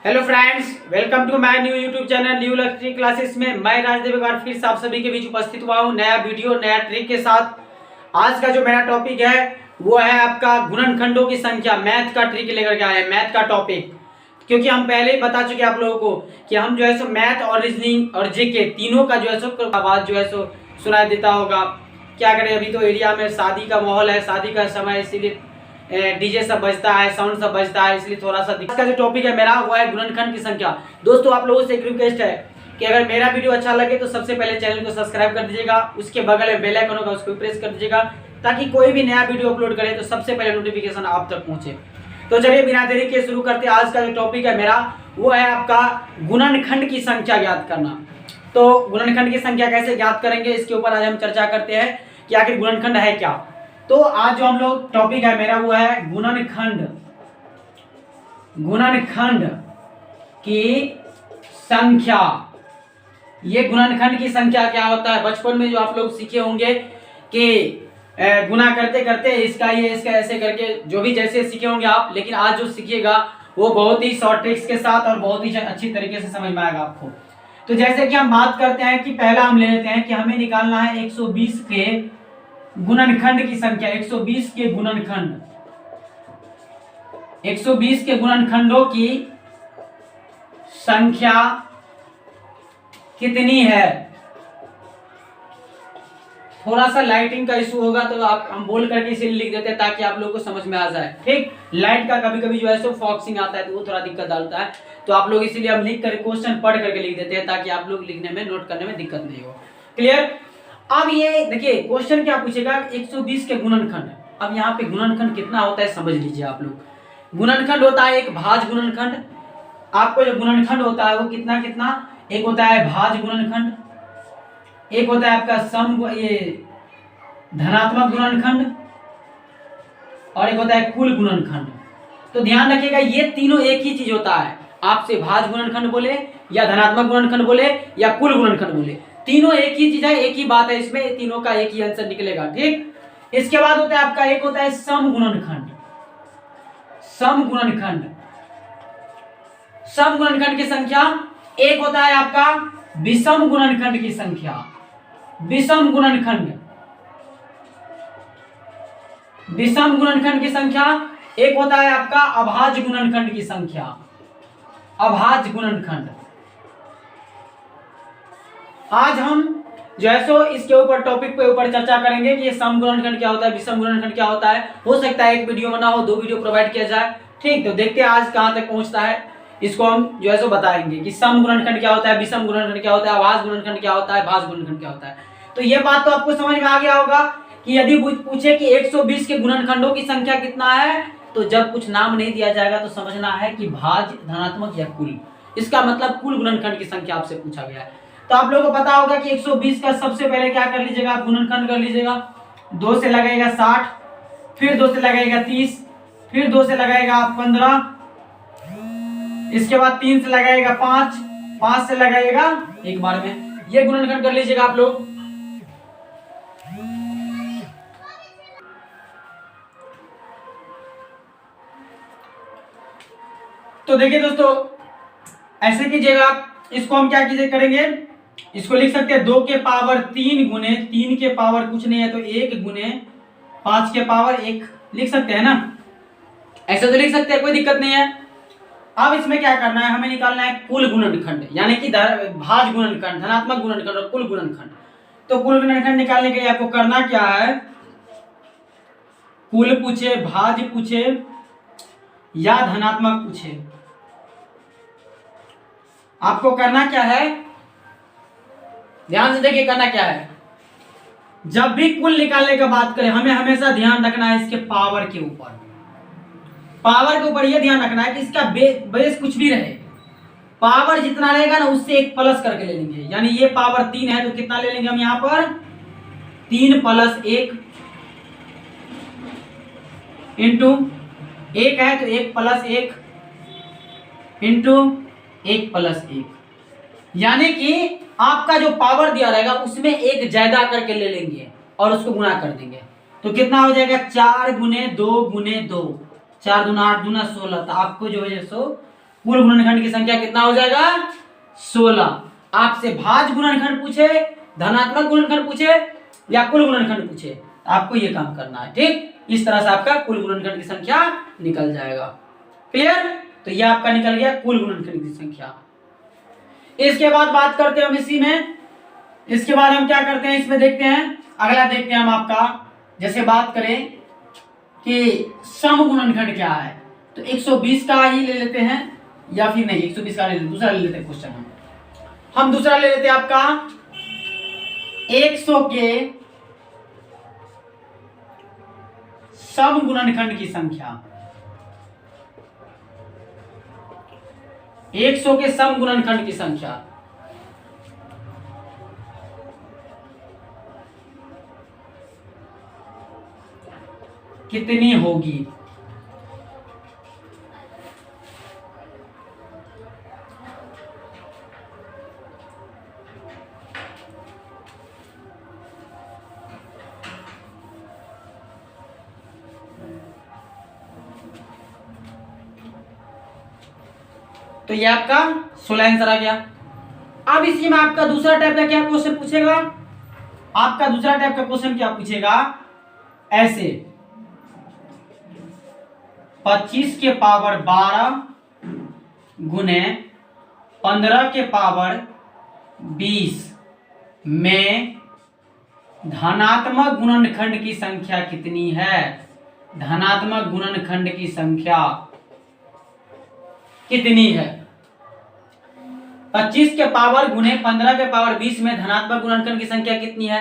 Hello friends, welcome to my new YouTube channel new Lakshmi classes में मैं राजदेव एक बार फिर से आप सभी के बीच उपस्थित हुआ हूँ नया वीडियो नया ट्रिक के साथ। आज का जो मेरा टॉपिक है वो है आपका गुणनखंडों की संख्या। मैथ का ट्रिक लेकर के आए हैं, मैथ का टॉपिक। क्योंकि हम पहले ही बता चुके आप लोगों को कि हम जो है सो मैथ और रीजनिंग और जीके तीनों का जो है सो आवाज जो है सो सुनाई देता होगा। क्या करें, अभी तो एरिया में शादी का माहौल है, शादी का समय, इसीलिए डीजे सब बजता है, साउंड सब बजता है, इसलिए थोड़ा सा दिक्कत। का जो टॉपिक है मेरा वो है गुणनखंड की संख्या। दोस्तों, आप लोगों से एक रिक्वेस्ट है कि अगर मेरा वीडियो अच्छा लगे तो सबसे पहले चैनल को सब्सक्राइब कर दीजिएगा, उसके बगल में बेल आइकन होगा उसको प्रेस कर दीजिएगा ताकि कोई भी नया वीडियो अपलोड करे तो सबसे पहले नोटिफिकेशन आप तक पहुंचे। तो चलिए बिना देरी के शुरू करते हैं। आज का जो टॉपिक है मेरा वो है आपका गुणनखंड की संख्या ज्ञात करना। तो गुणनखंड की संख्या कैसे ज्ञात करेंगे, इसके ऊपर आज हम चर्चा करते हैं कि आखिर गुणनखंड है क्या। तो आज जो हम लोग टॉपिक है मेरा वो है गुणनखंड की संख्या। ये गुणनखंड की संख्या क्या होता है, बचपन में जो आप लोग सीखे होंगे कि गुणा करते करते इसका ये इसका ऐसे करके जो भी जैसे सीखे होंगे आप, लेकिन आज जो सीखिएगा वो बहुत ही शॉर्ट ट्रिक्स के साथ और बहुत ही अच्छी तरीके से समझ में आएगा आपको। तो जैसे कि हम बात करते हैं कि पहला हम ले लेते हैं कि हमें निकालना है 120 के गुणनखंड की संख्या। 120 के गुणनखंड, 120 के गुणनखंडों की संख्या कितनी है। थोड़ा सा लाइटिंग का इशू होगा तो आप हम बोल करके इसीलिए लिख देते हैं ताकि आप लोगों को समझ में आ जाए। ठीक, लाइट का कभी कभी जो है सो फॉक्सिंग आता है तो वो थोड़ा दिक्कत डालता है, तो आप लोग इसीलिए हम लिख कर क्वेश्चन पढ़ करके लिख देते हैं ताकि आप लोग लिखने में नोट करने में दिक्कत नहीं हो। क्लियर। अब ये देखिए क्वेश्चन क्या पूछेगा, 120 के गुणनखंड। अब यहाँ पे गुणनखंड कितना होता है समझ लीजिए आप लोग। गुणनखंड होता है एक भाज्य गुणनखंड। आपको जो गुणनखंड होता है वो कितना कितना, एक होता है भाज्य गुणनखंड, एक होता है आपका सम ये धनात्मक गुणनखंड, और एक होता है कुल गुणनखंड। तो ध्यान रखिएगा ये तीनों एक ही चीज होता है। आपसे भाज्य गुणनखंड बोले या धनात्मक गुणनखंड बोले या कुल गुणनखंड बोले, तीनों एक ही चीज है, एक ही बात है, इसमें तीनों का एक ही आंसर निकलेगा। ठीक, इसके बाद होता है आपका एक होता है सम गुणनखंड। सम गुणनखंड, सम गुणनखंड की संख्या। एक होता है आपका विषम गुणनखंड की संख्या। विषम गुणनखंड, विषम गुणनखंड की संख्या। एक होता है आपका अभाज्य गुणनखंड की संख्या। अभाज्य गुणनखंड। आज हम जो है सो इसके ऊपर टॉपिक पे ऊपर चर्चा करेंगे कि ये सम गुणनखंड क्या होता है, विषम गुणनखंड क्या होता है। हो सकता है एक वीडियो बना हो, दो वीडियो प्रोवाइड किया जाए। ठीक, तो देखते हैं आज कहां तक पहुंचता है। इसको हम जो है सो बताएंगे कि सम गुणनखंड क्या होता है, विषम गुणनखंड क्या होता है, अभाज्य गुणनखंड क्या होता है, भाज्य गुणनखंड क्या होता है। तो ये बात तो आपको समझ में आ गया होगा कि यदि पूछे कि 120 के गुणनखंडों की संख्या कितना है, तो जब कुछ नाम नहीं दिया जाएगा तो समझना है कि भाज्य, धनात्मक या कुल। इसका मतलब कुल गुणनखंड की संख्या आपसे पूछा गया है। तो आप लोगों को पता होगा कि 120 का सबसे पहले क्या कर लीजिएगा, आप गुणनखंड कर लीजिएगा। 2 से लगाएगा 60, फिर 2 से लगाएगा 30, फिर 2 से लगाएगा 15, इसके बाद 3 से लगाएगा 5, 5 से लगाएगा एक बार में। ये गुणनखंड कर लीजिएगा आप लोग। तो देखिए दोस्तों, ऐसे कीजिएगा आप। इसको हम क्या कीजिए करेंगे, इसको लिख सकते हैं 2 के पावर 3 गुने 3 के पावर कुछ नहीं है तो 1 गुने 5 के पावर 1 लिख सकते हैं ना। ऐसे तो लिख सकते हैं, कोई दिक्कत नहीं है। अब इसमें क्या करना है, हमें निकालना है कुल गुणनखंड, यानी कि भाज्य गुणनखंड, धनात्मक गुणनखंड और कुल गुणनखंड। तो कुल गुणनखंड निकालने के लिए आपको करना क्या है, कुल पूछे, भाज्य पूछे या धनात्मक पूछे, आपको करना क्या है, ध्यान से देखिए करना क्या है। जब भी कुल निकालने का बात करें हमें हमेशा ध्यान रखना है इसके पावर के ऊपर। पावर के ऊपर यह ध्यान रखना है कि इसका बेस कुछ भी रहे, पावर जितना रहेगा ना उससे एक प्लस करके ले लेंगे। यानी ये पावर 3 है तो कितना ले लेंगे हम यहाँ पर, 3 + 1 इंटू 1 है तो 1 + 1 इंटू 1 + 1, यानी कि आपका जो पावर दिया रहेगा उसमें एक ज्यादा करके ले लेंगे और उसको गुणा कर देंगे। तो कितना हो जाएगा, 4 × 2 × 2 4 दूना 8 दूना 16। तो आपको जो है सो कुल गुणनखंड की संख्या कितना हो जाएगा 16। आपसे भाज्य गुणनखंड पूछे, धनात्मक गुणनखंड पूछे या कुल गुणनखंड पूछे, आपको ये काम करना है। ठीक, इस तरह से आपका कुल गुणनखंड की संख्या निकल जाएगा। क्लियर? तो ये आपका निकल गया कुल गुणनखंड की संख्या। इसके बाद बात करते हैं हम इसी में, इसके बाद हम क्या करते हैं इसमें देखते हैं, अगला देखते हैं हम आपका, जैसे बात करें कि सम गुणनखंड क्या है, तो 120 का ही ले लेते हैं या फिर नहीं 120 का ले लेते, दूसरा ले लेते हैं क्वेश्चन हम दूसरा ले लेते हैं आपका 100 के सम गुणनखंड की संख्या। 100 के सम गुणनखंड की संख्या कितनी होगी? तो ये आपका 16 आंसर आ गया। अब इसी में आपका दूसरा टाइप का क्या क्वेश्चन पूछेगा, आपका दूसरा टाइप का क्वेश्चन क्या पूछेगा, ऐसे 25 के पावर 12 गुने 15 के पावर 20 में धनात्मक गुणनखंड की संख्या कितनी है? धनात्मक गुणनखंड की संख्या कितनी है? 25 के पावर गुने 15 के पावर 20 में धनात्मक गुणनखंड की संख्या कितनी है?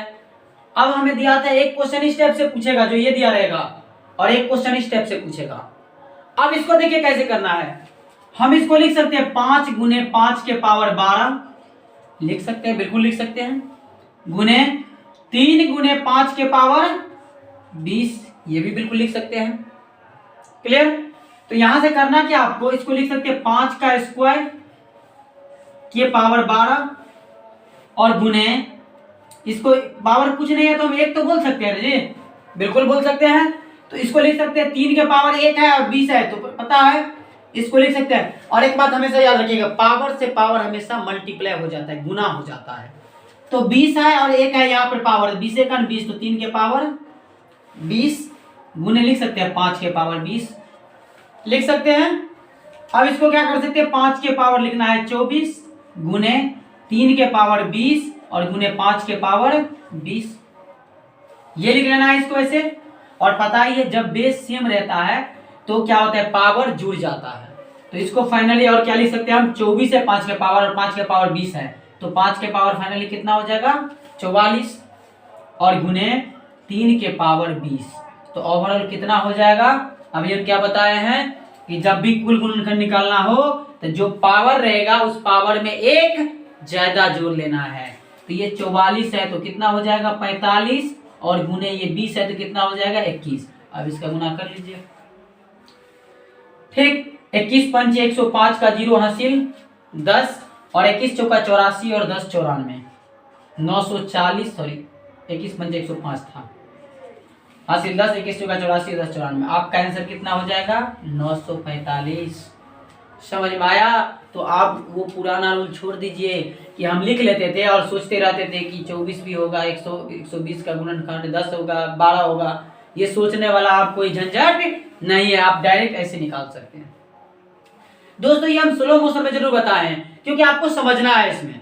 अब हमें दिया था एक क्वेश्चन इस टाइप से पूछेगा जो ये दिया रहेगा, और एक क्वेश्चन इस टाइप से पूछेगा। अब इसको देखिए कैसे करना है, हम इसको लिख सकते हैं 5 गुने 5 के पावर 12 लिख सकते हैं, बिल्कुल लिख सकते हैं, गुने 3 गुने 5 के पावर 20 ये भी बिल्कुल लिख सकते हैं। क्लियर? तो यहां से करना क्या आपको, इसको लिख सकते हैं 5 का स्क्वायर के पावर 12 और गुने, इसको पावर कुछ नहीं है तो हम एक तो बोल सकते हैं जी, बिल्कुल बोल सकते हैं। तो इसको लिख सकते हैं 3 के पावर 1 है और 20 है तो पता है, इसको लिख सकते हैं। और एक बात हमेशा याद रखिएगा, पावर से पावर हमेशा मल्टीप्लाई हो जाता है, गुना हो जाता है। तो 20 है और 1 है यहाँ पर पावर, 20 1 20, तो 3 के पावर 20 गुने लिख सकते हैं 5 के पावर 20 लिख सकते हैं। अब इसको क्या कर सकते हैं, 5 के पावर लिखना है 24 गुने 3 के पावर 20 और गुने 5 के पावर 20 ये लिख लेना है इसको ऐसे। और पता ही है जब बेस सेम रहता है तो क्या होता है, पावर जुड़ जाता है। तो इसको फाइनली और क्या लिख सकते हैं हम, 24 है 5 के पावर और 5 के पावर 20 है, तो 5 के पावर फाइनली कितना हो जाएगा 44 और गुने 3 के पावर 20, तो ओवरऑल कितना हो जाएगा। अभी हम क्या बताए हैं कि जब भी कुल गुणनखंड निकालना हो तो जो पावर रहेगा उस पावर में एक ज्यादा जोड़ लेना है। तो ये 44 है तो कितना हो जाएगा 45 और गुने ये 20 है तो कितना हो जाएगा 21। अब इसका गुना कर लीजिए। ठीक, 21 पंच 105 का 0 हासिल 10 और 21 चौका 84 और 10 94 940, सॉरी 21 पंच 105 था, हासिल 10 21 चौका 84 10 94। आपका आंसर कितना हो जाएगा 945। समझ में आया? तो आप वो पुराना रूल छोड़ दीजिए कि हम लिख लेते थे और सोचते रहते थे कि 24 भी होगा, 120 का गुणनखंड 10 होगा 12 होगा, ये सोचने वाला आप कोई झंझट नहीं है, आप डायरेक्ट ऐसे निकाल सकते हैं। दोस्तों ये हम स्लो मोशन में जरूर बताए हैं क्योंकि आपको समझना है इसमें,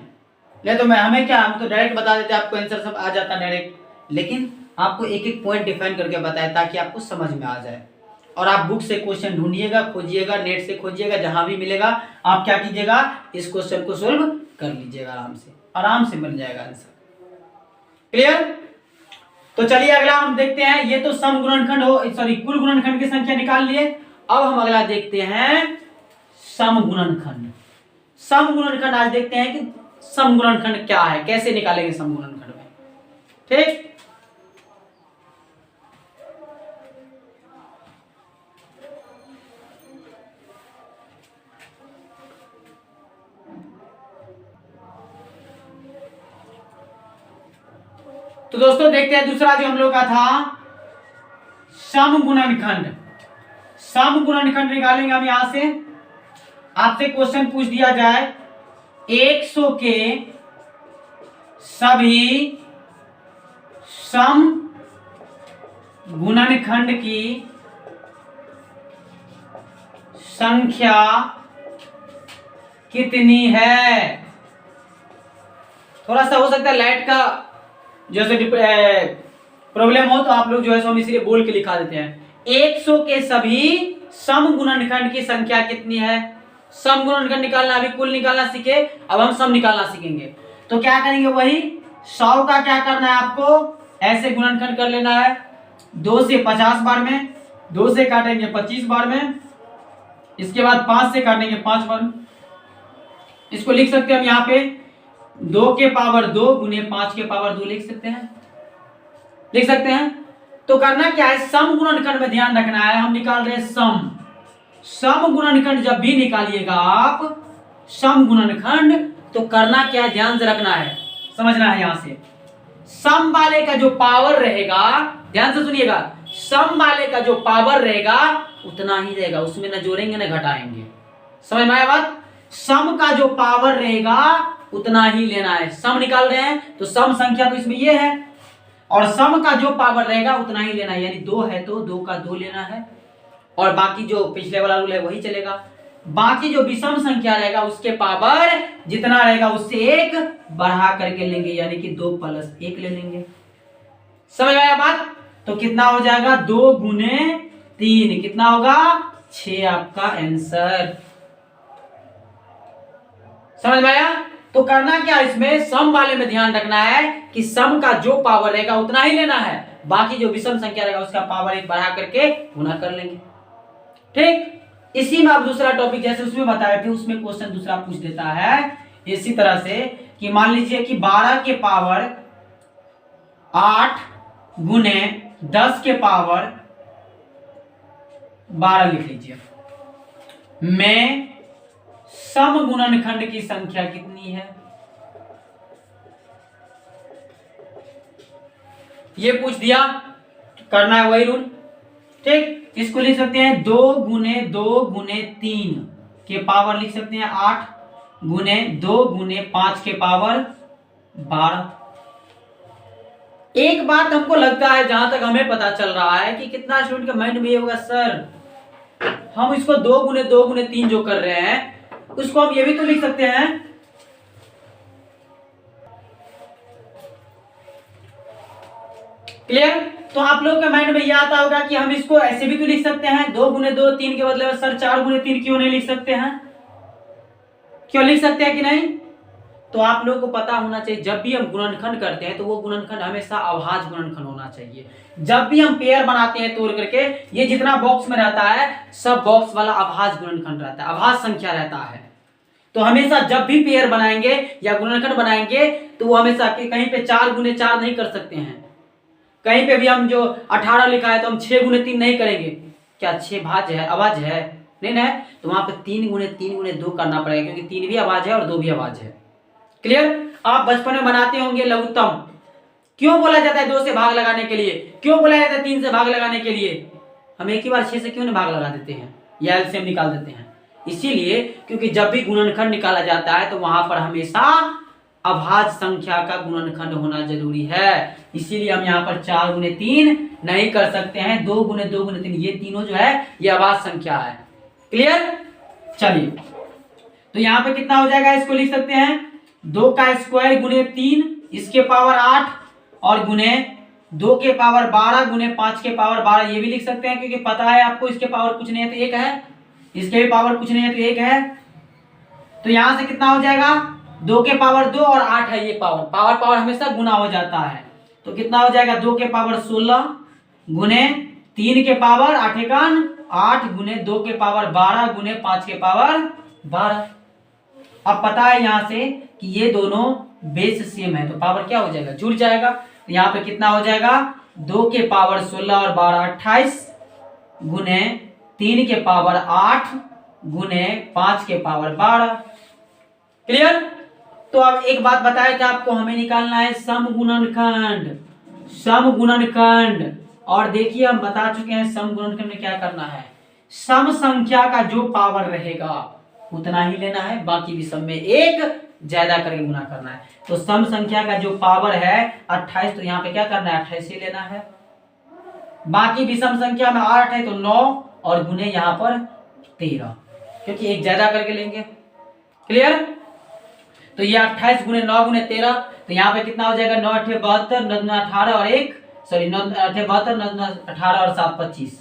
नहीं तो हमें क्या, हम तो डायरेक्ट बता देते आपको आंसर सब आ जाता डायरेक्ट, लेकिन आपको एक एक पॉइंट डिफाइन करके बताए ताकि आपको समझ में आ जाए। और आप बुक से क्वेश्चन ढूंढिएगा, खोजिएगा, नेट से खोजिएगा, जहां भी मिलेगा आप क्या कीजिएगा, इस क्वेश्चन को सोल्व कर लीजिएगा, आराम से बन जाएगा आंसर। क्लियर? तो चलिए अगला हम देखते हैं, ये तो सम गुणनखंड हो, सॉरी कुल गुणनखंड की संख्या निकाल लिए। अब हम अगला देखते हैं सम गुणनखंड। सम गुणनखंड आज देखते हैं कि सम गुणनखंड क्या है, कैसे निकालेंगे सम गुणनखंड में। ठीक, तो दोस्तों देखते हैं दूसरा जो हम लोग का था सम गुणनखंड। सम गुणनखंड निकालेंगे हम यहां से। आपसे क्वेश्चन पूछ दिया जाए 100 के सभी सम गुणनखंड की संख्या कितनी है। थोड़ा सा हो सकता है लाइट का जैसे प्रॉब्लम हो तो आप लोग जो है हम इसलिए बोल के लिखा देते हैं। 100 के सभी सम गुणनखंड की संख्या कितनी है। सम गुणनखंड निकालना अभी कुल निकालना सीखे, अब हम सम निकालना सीखेंगे। तो क्या करेंगे, वही 100 का क्या करना है आपको, ऐसे गुणनखंड कर लेना है 2 से 50 बार में, 2 से काटेंगे 25 बार में, इसके बाद 5 से काटेंगे 5 बार। इसको लिख सकते हैं हम यहाँ पे 2 के पावर 2 गुने 5 के पावर 2 लिख सकते हैं। तो करना क्या है, सम गुणनखंड में ध्यान रखना है। हम निकाल रहे हैं सम गुणनखंड। जब भी निकालिएगा आप सम गुणनखंड तो करना क्या है, ध्यान से रखना है, समझना है। यहां से सम वाले का जो पावर रहेगा, ध्यान से सुनिएगा, सम वाले का जो पावर रहेगा उतना ही रहेगा, उसमें न जोड़ेंगे न घटाएंगे। समझ में आया बात। सम का जो पावर रहेगा उतना ही लेना है। सम निकाल रहे हैं तो सम संख्या तो इसमें ये है, और सम का जो पावर रहेगा उतना ही लेना है। यानी 2 है तो 2 का 2 लेना है, और बाकी जो पिछले वाला रूल है वही चलेगा। बाकी जो विषम संख्या रहेगा उसके पावर जितना रहेगा उससे 1 बढ़ा करके लेंगे, यानी कि 2 + 1 ले लेंगे। समझ आया बात। तो कितना हो जाएगा, 2 गुने 3 कितना होगा, 6 आपका आंसर। समझ में आया। तो करना क्या, इसमें सम वाले में ध्यान रखना है कि सम का जो पावर रहेगा उतना ही लेना है, बाकी जो विषम संख्या रहेगा उसका पावर 1 बढ़ा करके गुना कर लेंगे। ठीक, इसी में आप दूसरा टॉपिक जैसे उसमें बताए थे उसमें क्वेश्चन दूसरा पूछ देता है इसी तरह से कि मान लीजिए कि 12 के पावर 8 गुने 10 के पावर 12 लिख लीजिए में सम गुणनखंड की संख्या कितनी है। ये पूछ दिया, करना है वही रूल। ठीक, इसको लिख सकते हैं 2 गुने 2 गुने 3 के पावर लिख सकते हैं 8 गुने 2 गुने 5 के पावर 12। एक बात हमको लगता है, जहां तक हमें पता चल रहा है कि कितना स्टूडेंट का माइंड में ये होगा, सर हम इसको 2 गुने 2 गुने 3 जो कर रहे हैं उसको हम ये भी तो लिख सकते हैं। क्लियर। तो आप लोगों के माइंड में ये आता होगा कि हम इसको ऐसे भी तो लिख सकते हैं, 2 गुने 2 3 के बदले सर 4 गुने 3 क्यों नहीं लिख सकते हैं, क्यों लिख सकते हैं कि नहीं। तो आप लोगों को पता होना चाहिए जब भी हम गुणनखंड करते हैं तो वो गुणनखंड हमेशा अभाज्य गुणनखंड होना चाहिए। जब भी हम पेयर बनाते हैं तोड़ करके, ये जितना बॉक्स में रहता है सब बॉक्स वाला अभाज्य गुणनखंड रहता है, अभाज्य संख्या रहता है। तो हमेशा जब भी पेयर बनाएंगे या गुणनखंड बनाएंगे तो वो हमेशा कहीं पे 4 गुने 4 नहीं कर सकते हैं। कहीं पे भी हम जो 18 लिखा है तो हम 6 गुने 3 नहीं करेंगे। क्या 6 भाज्य है, अभाज्य है, नहीं ना। तो वहां पे 3 गुने 3 गुने 2 करना पड़ेगा, क्योंकि 3 भी अभाज्य है और 2 भी अभाज्य है। क्लियर। आप बचपन में बनाते होंगे लघुत्तम, क्यों बोला जाता है 2 से भाग लगाने के लिए, क्यों बोला जाता है 3 से भाग लगाने के लिए, हम एक ही बार 6 से क्यों नहीं भाग लगा देते हैं या एलसीएम निकाल देते हैं। इसीलिए क्योंकि जब भी गुणनखंड निकाला जाता है तो वहां पर हमेशा अभाज्य संख्या का गुणनखंड होना जरूरी है। इसीलिए हम यहाँ पर 4 गुने 3 नहीं कर सकते हैं, 2 गुने 2 गुने 3 ये तीनों जो है ये अभाज्य संख्या है। क्लियर। चलिए, तो यहाँ पे कितना हो जाएगा, इसको लिख सकते हैं 2 का स्क्वायर गुने 3 इसके पावर 8 और गुने 2 के पावर 12 गुने 5 के पावर 12 ये भी लिख सकते हैं, क्योंकि पता है आपको इसके पावर कुछ नहीं है तो 1 है, इसके भी पावर कुछ नहीं है तो 1 है। तो यहां से कितना हो जाएगा, 2 के पावर 2 और 8 है, ये पावर हमेशा गुना हो जाता है। तो कितना हो जाएगा, 2 के पावर 16 गुने 3 के पावर 8 गुने 2 के पावर 12 गुने 5 के पावर 12। अब पता है यहां से कि ये दोनों बेस सेम है तो पावर क्या हो जाएगा, जुड़ जाएगा। तो यहाँ पे कितना हो जाएगा, 2 के पावर 16 और 12 28 गुने 3 के पावर 8 गुने 5 के पावर 12। क्लियर। तो अब एक बात बताया था आपको, हमें निकालना है सम गुणनखंड। और देखिए हम बता चुके हैं सम गुणनखंड में क्या करना है, सम संख्या का जो पावर रहेगा उतना ही लेना है, बाकी विषम में एक ज्यादा करके गुना करना है। तो सम संख्या का जो पावर है 28, तो यहाँ पे क्या करना है 28 ही लेना है। बाकी विषम संख्या में 8 है तो 9 और गुने यहाँ पर 13, क्योंकि एक ज्यादा करके लेंगे। क्लियर? तो ये 28 गुने 9 गुने 13, तो यहाँ पे कितना हो जाएगा 9 8 72 9 9 18 और 1 सॉरी 9 8 72 9 9 18 और 7 25,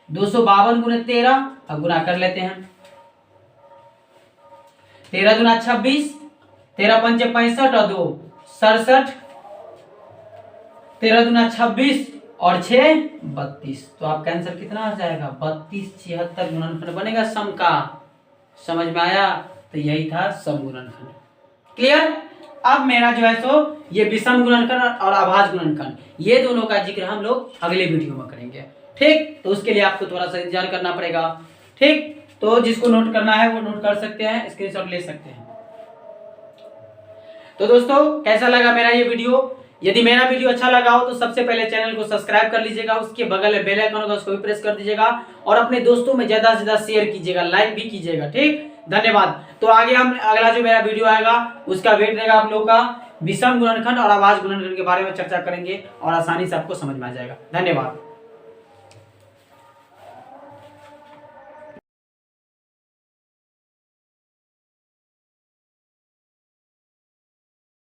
252 गुने 13 अब गुना कर लेते हैं। 13 दूना 26, 13 पंचे 65 और 2 67, 13 दूना 26 और 6 32, तो आपका आंसर कितना आ जाएगा 32 76 गुणनखंड बनेगा सम का। समझ में आया? तो यही था सम गुणनखंड। क्लियर? अब मेरा जो है सो ये विषम गुणनखंड और अभाज्य गुणनखंड, ये दोनों का जिक्र हम लोग अगले वीडियो में करेंगे। ठीक, तो उसके लिए आपको थोड़ा सा इंतजार करना पड़ेगा। ठीक, तो जिसको नोट करना है वो नोट कर सकते हैं, स्क्रीनशॉट ले सकते हैं। तो दोस्तों कैसा लगा मेरा ये वीडियो? यदि मेरा वीडियो अच्छा लगा हो तो सबसे पहले चैनल को सब्सक्राइब कर लीजिएगा, उसके बगल में बेल आइकन होगा उसको भी प्रेस कर दीजिएगा और अपने दोस्तों में ज्यादा से ज्यादा शेयर कीजिएगा, लाइक भी कीजिएगा। ठीक, धन्यवाद। तो आगे हम अगला जो मेरा वीडियो आएगा उसका वेट रहेगा आप लोगों का, विषम गुणनखंड और अभाज्य गुणनखंड के बारे में चर्चा करेंगे और आसानी से आपको समझ में आ जाएगा। धन्यवाद।